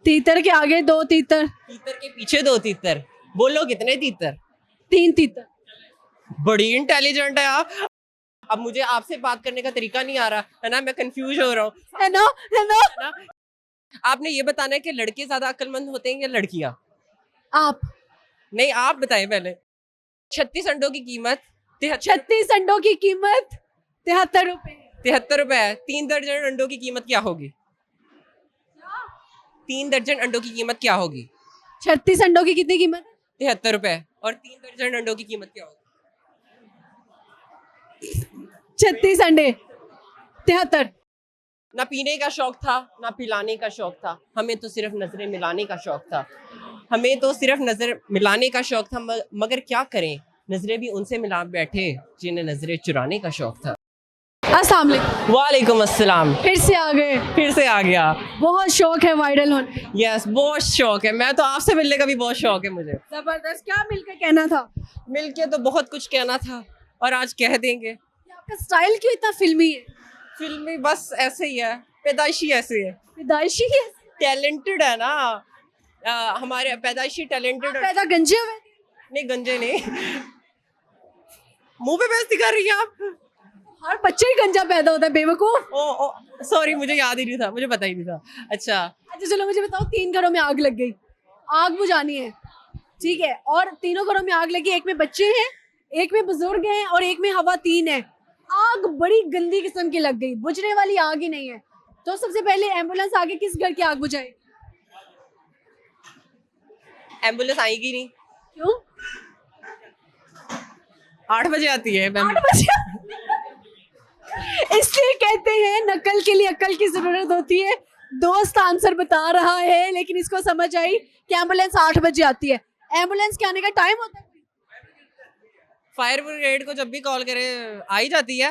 तीतर के आगे 2 तीतर, तीतर के पीछे 2 तीतर। बोलो कितने तीतर? 3 तीतर। बड़ी इंटेलिजेंट है आप। अब मुझे आपसे बात करने का तरीका नहीं आ रहा है ना, मैं कंफ्यूज हो रहा हूँ है ना? है ना? ना। आपने ये बताना है कि लड़के ज्यादा अक्लमंद होते हैं या लड़कियां? आप। नहीं, आप बताएं पहले। 36 अंडों की कीमत 36 अंडों की कीमत 73 रुपए। 73 रुपए है। 3 दर्जन अंडों की कीमत क्या होगी? 3 दर्जन अंडों की कीमत क्या होगी? 36 अंडों की कितनी कीमत है? 73 रुपए। और 3 दर्जन अंडों की कीमत क्या होगी? 36 अंडे 73। ना पीने का शौक था ना पिलाने का शौक था, हमें तो सिर्फ नजरें मिलाने का शौक था। हमें तो सिर्फ नजर मिलाने का शौक था, मगर क्या करें, नजरें भी उनसे मिला बैठे जिन्हें नजरें चुराने का शौक था। अस्सलाम वालेकुम। वालेकुम अस्सलाम। फिर से आ गए। फिर से आ गया। बहुत शौक है वायरल होने। यस, बहुत शौक है। मैं तो आपसे मिलने का भी बहुत शौक है मुझे। जबरदस्त। क्या मिलकर कहना था? मिलके तो बहुत कुछ कहना था और आज कह देंगे। ये आपका स्टाइल क्यों इतना फिल्मी है? फिल्मी बस ऐसे ही है, पैदाइशी ऐसे है। पैदाइशी है। टैलेंटेड है ना। हमारे पैदाइशी टैलेंटेड। पैदा गंजे हुए थे? नहीं, गंजे नहीं। मुंह पे बेइज्जती कर रही है आप। हर बच्चे ही गंजा पैदा होता है बेवकूफ। ओ सॉरी, मुझे याद ही नहीं था, मुझे पता ही नहीं था। अच्छा अच्छा चलो मुझे बताओ, 3 घरों में आग लग गई, आग बुझानी है, ठीक है, और तीनों घरों में आग लगी, एक में बच्चे हैं, एक में बुजुर्ग हैं और एक में हवा 3 है। आग बड़ी गंदी किस्म की लग गई, बुझने वाली आग ही नहीं है, तो सबसे पहले एम्बुलेंस आगे किस घर की आग बुझाएगी? एम्बुलेंस आएगी नहीं। क्यों? 8 बजे आती है 8 बजे। इसलिए कहते हैं नकल के लिए अक्ल की जरूरत होती है। दोस्त आंसर बता रहा है लेकिन इसको समझ आई कि एम्बुलेंस 8 बजे आती है। एम्बुलेंस के आने का टाइम होता है? फायर ब्रिगेड को जब भी कॉल करे आ ही जाती है।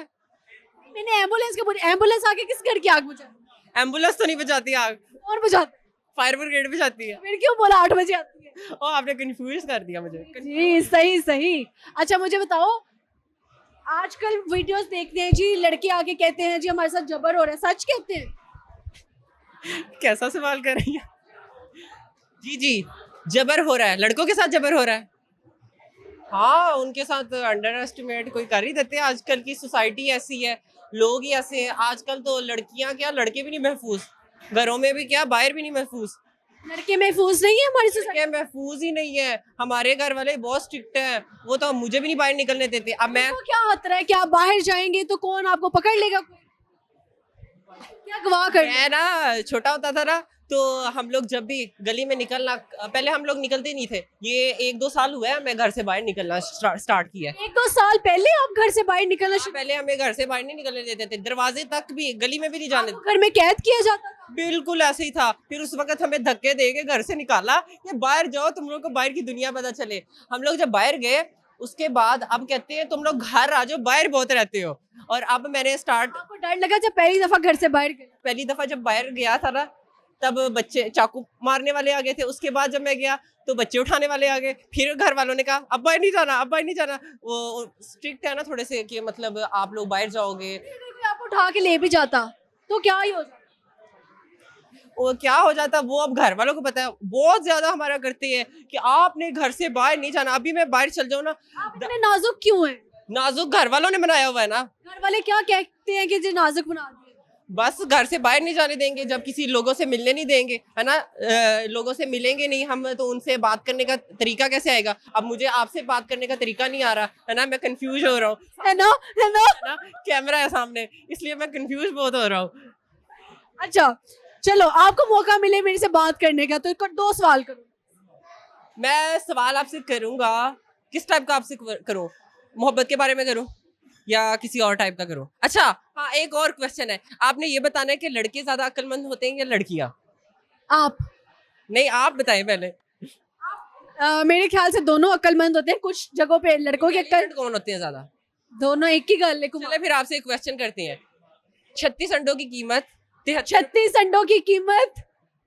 मैंने एम्बुलेंस के पूरी, एम्बुलेंस आके किस घर की आग बुझा? एम्बुलेंस तो नहीं बचाती आग, कौन बुझाता? फायर ब्रिगेड भी जाती है। फिर क्यों बोला 8 बजे आती है? और आपने कंफ्यूज कर दिया मुझे। जी सही सही। अच्छा मुझे बताओ, आजकल वीडियोस देखते हैं जी, लड़के आके कहते हैं जी हमारे साथ जबर हो रहा है, सच कहते हैं? कैसा सवाल कर रही है? जी जी, जबर हो रहा है, लड़कों के साथ जबर हो रहा है। हाँ, उनके साथ अंडर एस्टिमेट कोई कर ही देते हैं। आजकल की सोसाइटी ऐसी है, लोग ही ऐसे हैं। आजकल तो लड़कियां क्या, लड़के भी नहीं महफूज, घरों में भी क्या, बाहर भी नहीं महफूज। लड़के महफूज नहीं है हमारी सोसाइटी? लड़के महफूज ही नहीं है। हमारे घर वाले बहुत स्ट्रिक्ट हैं, वो तो मुझे भी नहीं बाहर निकलने देते। अब मैं तो क्या खतरा है कि आप बाहर जाएंगे तो कौन आपको पकड़ लेगा? क्या गवाह कर? मैं ना छोटा होता था ना, तो हम लोग जब भी गली में निकलना, पहले हम लोग निकलते नहीं थे। ये 1-2 साल हुआ है मैं घर से बाहर निकलना स्टार्ट किया है। 1-2 साल पहले आप घर से बाहर निकलना शुरू? पहले हमें घर से बाहर नहीं निकलने देते थे, दरवाजे तक भी, गली में भी नहीं जाने देते। घर में कैद किया जाता था? बिल्कुल ऐसे ही था। फिर उस वक्त हमें धक्के दे के घर से निकाला, ये बाहर जाओ, तुम लोग को बाहर की दुनिया पता चले। हम लोग जब बाहर गए उसके बाद अब कहते हैं तुम लोग घर आ जाओ, बाहर बहुत रहते हो। और अब मैंने स्टार्ट, आपको डर लगा जब पहली दफा घर से बाहर गए? पहली दफा जब बाहर गया था ना, तब बच्चे चाकू मारने वाले आ गए थे। उसके बाद जब मैं गया तो बच्चे उठाने वाले आ गए। फिर घर वालों ने कहा अब बाहर नहीं जाना, अब बाहर नहीं जाना। वो स्ट्रिक्ट है ना थोड़े से, कि मतलब आप लोग बाहर जाओगे। अगर कोई आपको उठा के ले भी जाता तो क्या ही हो जाता? वो क्या हो जाता वो अब घर वालों को पता है। बहुत ज्यादा हमारा करते हैं कि आपने घर से बाहर नहीं जाना। अभी मैं बाहर चल जाऊँ ना, आप इतने नाजुक क्यों हैं? नाजुक घर वालों ने बनाया हुआ है ना। घर वाले क्या कहते हैं कि जो नाजुक बना दिए? बस घर से बाहर नहीं जाने देंगे, जब किसी लोगों से मिलने नहीं देंगे, है ना। लोगों से मिलेंगे नहीं हम, तो उनसे बात करने का तरीका कैसे आएगा? अब मुझे आपसे बात करने का तरीका नहीं आ रहा है ना, मैं कंफ्यूज हो रहा हूँ। है ना? है ना? है ना, कैमरा है सामने, इसलिए मैं कंफ्यूज बहुत हो रहा हूँ। अच्छा चलो, आपको मौका मिले मेरे से बात करने का तो 2 सवाल करो। मैं सवाल आपसे करूंगा, किस टाइप का आपसे करूं? मोहब्बत के बारे में करूं या किसी और टाइप का करूं? अच्छा हाँ, एक और क्वेश्चन है। आपने ये बताना है कि लड़के ज्यादा अक्लमंद होते हैं या लड़कियां? आप? नहीं, आप बताएं पहले। मेरे ख्याल से दोनों अक्लमंद होते हैं। कुछ जगहों पे लड़कों की अक्ल, कौन होते हैं ज्यादा? दोनों एक ही गल है। चले फिर आपसे एक क्वेश्चन करते हैं। 36 अंडों की कीमत 36 अंडों की कीमत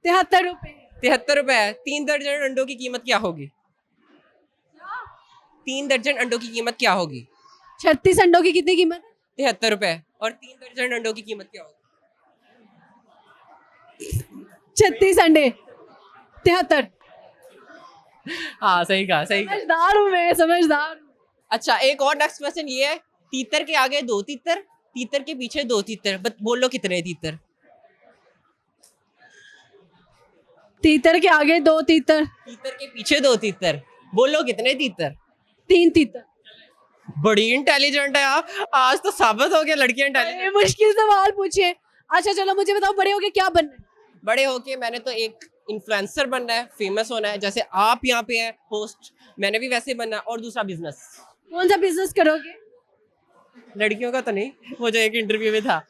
73 रुपए। 73 रुपए है। 3 दर्जन अंडों की कीमत क्या होगी? 3 दर्जन अंडों की कीमत क्या होगी? 36 अंडों की कितनी कीमत है? 73 रुपए। और 3 दर्जन अंडों की कीमत क्या होगी? 36 अंडे 73। हाँ सही कहा, सही कहा। समझदार हूँ मैं, समझदार हूँ। अच्छा एक और नेक्स्ट क्वेश्चन ये है, तीतर के आगे 2 तीतर, तीतर के पीछे 2 तीतर, बोलो कितने तीतर? तीतर के आगे 2 तीतर, तीतर के पीछे 2 तीतर, बोलो कितने तीतर? 3 तीतर। बड़ी इंटेलिजेंट है आप, आज तो साबित हो गया लड़कियां इंटेलिजेंट। ये मुश्किल सवाल पूछे। अच्छा चलो मुझे बताओ, बड़े होके क्या बनना है? बड़े होके मैंने तो एक इन्फ्लुएंसर बनना है, फेमस होना है, जैसे आप यहाँ पे हैं होस्ट, मैंने भी वैसे बनना है, और दूसरा बिजनेस। कौन सा बिजनेस करोगे? लड़कियों का तो नहीं, वो जो एक इंटरव्यू में था।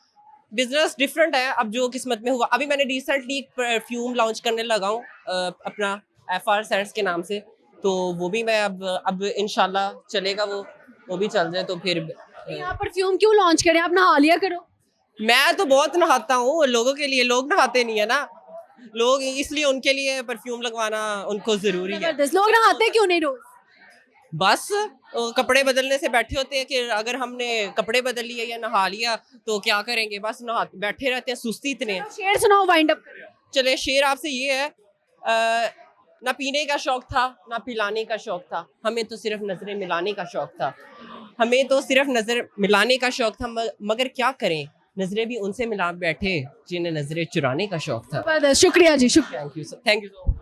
बिजनेस डिफरेंट है, अब जो किस्मत में हुआ। अभी मैंने रिसेंटली एक परफ्यूम लॉन्च करने लगा हूँ अपना FR सेंट्स के नाम से, तो वो भी मैं अब इंशाल्लाह चलेगा, वो भी चल जाए तो फिर। यहाँ परफ्यूम क्यों लॉन्च करें, आप नहा लिया करो। मैं तो बहुत नहाता हूँ लोगों के लिए, लोग नहाते नहीं है ना, लोग इसलिए उनके लिए परफ्यूम लगवाना उनको जरूरी है। जबरदस्त। लोग नहाते क्यों नहीं रोज? बस कपड़े बदलने से बैठे होते हैं कि अगर हमने कपड़े बदल लिए या नहा लिया तो क्या करेंगे, बस नहा बैठे रहते हैं, सुस्ती इतने हैं। शेर सुनाओ, वाइंड अप करो। चले शेर आपसे ये है, ना पीने का शौक था ना पिलाने का शौक था, हमें तो सिर्फ नजरें मिलाने का शौक था, हमें तो सिर्फ नजर मिलाने का शौक था, मगर क्या करें, नजरें भी उनसे मिला बैठे जिन्हें नजरें चुराने का शौक था। जबरदस्त, शुक्रिया जी, शुक्रिया। Thank you so much.